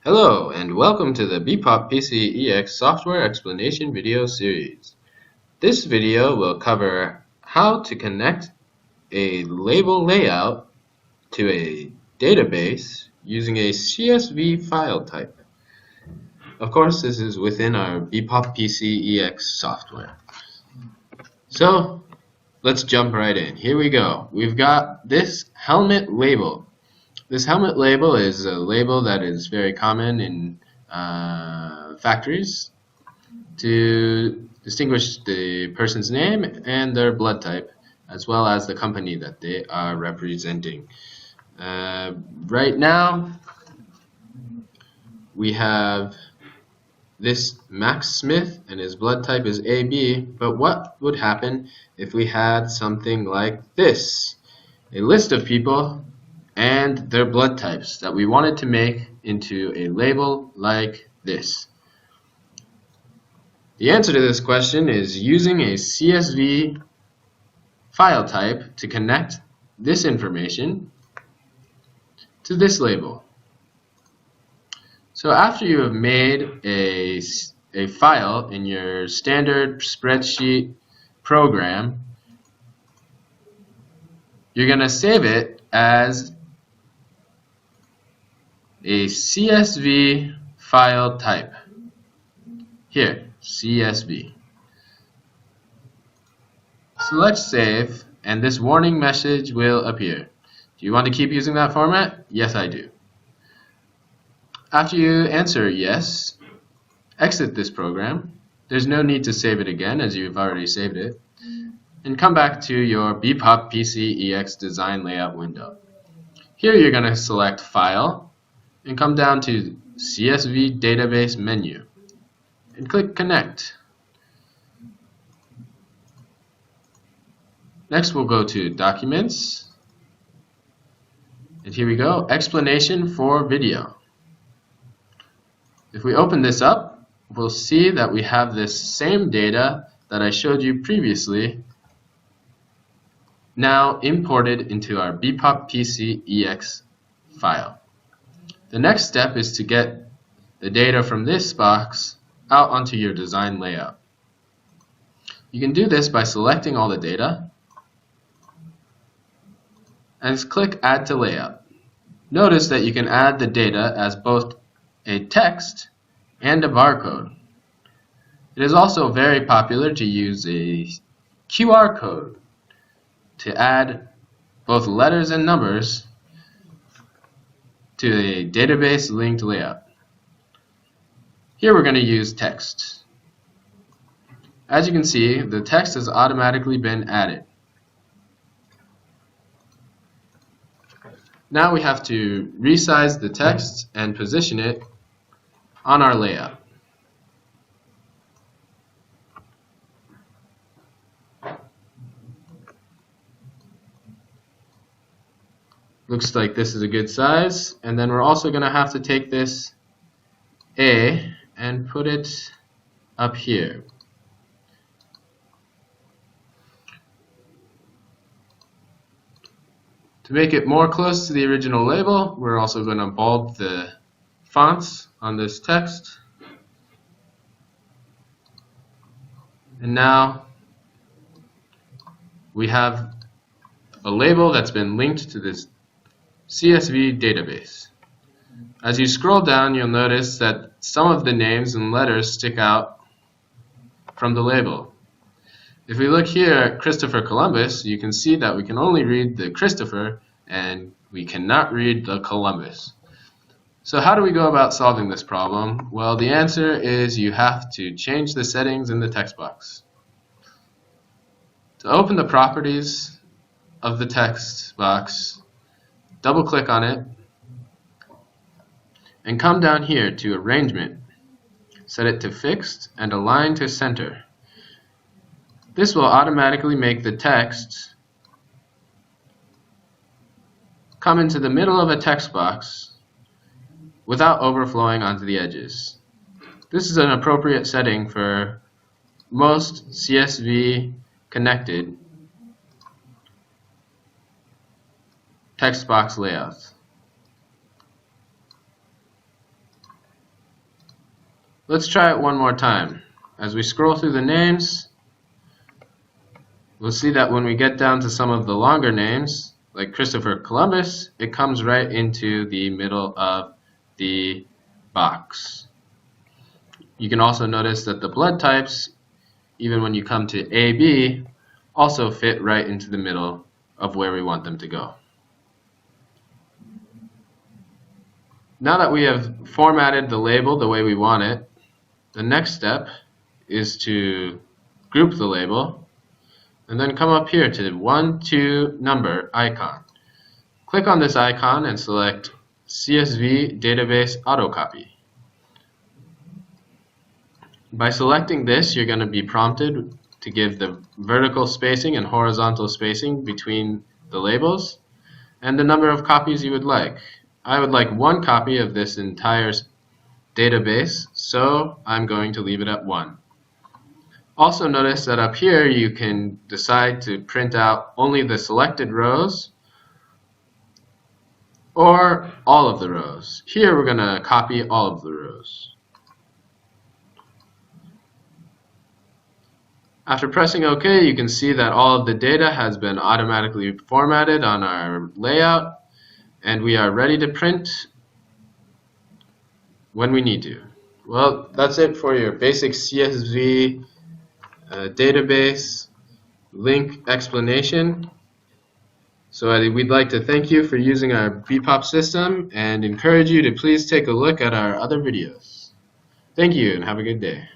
Hello and welcome to the BEPOP PCEX software explanation video series. This video will cover how to connect a label layout to a database using a CSV file type. Of course, this is within our BEPOP PCEX software. So let's jump right in. Here we go. We've got this helmet label. This helmet label is a label that is very common in factories to distinguish the person's name and their blood type, as well as the company that they are representing. Right now, we have this Max Smith and his blood type is AB, but what would happen if we had something like this? A list of people and their blood types that we wanted to make into a label like this. The answer to this question is using a CSV file type to connect this information to this label. So after you have made a file in your standard spreadsheet program, you're going to save it as a CSV file type. Here, CSV. Select save and this warning message will appear. Do you want to keep using that format? Yes, I do. After you answer yes, exit this program. There's no need to save it again as you've already saved it. And come back to your BEPOP PCEX design layout window. Here you're going to select File and come down to CSV Database menu and click Connect. Next we'll go to Documents, and here we go, Explanation for Video. If we open this up, we'll see that we have this same data that I showed you previously now imported into our BEPOP PCEX file. The next step is to get the data from this box out onto your design layout. You can do this by selecting all the data and click Add to Layout. Notice that you can add the data as both a text and a barcode. It is also very popular to use a QR code to add both letters and numbers to a database linked layout. Here we're going to use text. As you can see, the text has automatically been added. Now we have to resize the text and position it on our layout. Looks like this is a good size, and then we're also going to have to take this A and put it up here. To make it more close to the original label, we're also going to bold the fonts on this text. And now we have a label that's been linked to this CSV database. As you scroll down, you'll notice that some of the names and letters stick out from the label. If we look here at Christopher Columbus, you can see that we can only read the Christopher and we cannot read the Columbus. So how do we go about solving this problem? Well, the answer is you have to change the settings in the text box. To open the properties of the text box, double click on it and come down here to Arrangement. Set it to Fixed and Align to Center. This will automatically make the text come into the middle of a text box without overflowing onto the edges. This is an appropriate setting for most CSV connected text box layouts. Let's try it one more time. As we scroll through the names, we'll see that when we get down to some of the longer names, like Christopher Columbus, it comes right into the middle of the box. You can also notice that the blood types, even when you come to AB, also fit right into the middle of where we want them to go. Now that we have formatted the label the way we want it, the next step is to group the label and then come up here to the 1, 2 number icon. Click on this icon and select CSV Database Autocopy. By selecting this, you're going to be prompted to give the vertical spacing and horizontal spacing between the labels and the number of copies you would like. I would like 1 copy of this entire database, so I'm going to leave it at 1. Also notice that up here you can decide to print out only the selected rows or all of the rows. Here we're going to copy all of the rows. After pressing OK, you can see that all of the data has been automatically formatted on our layout, and we are ready to print when we need to. Well, that's it for your basic CSV database link explanation. So we'd like to thank you for using our BEPOP system and encourage you to please take a look at our other videos. Thank you and have a good day.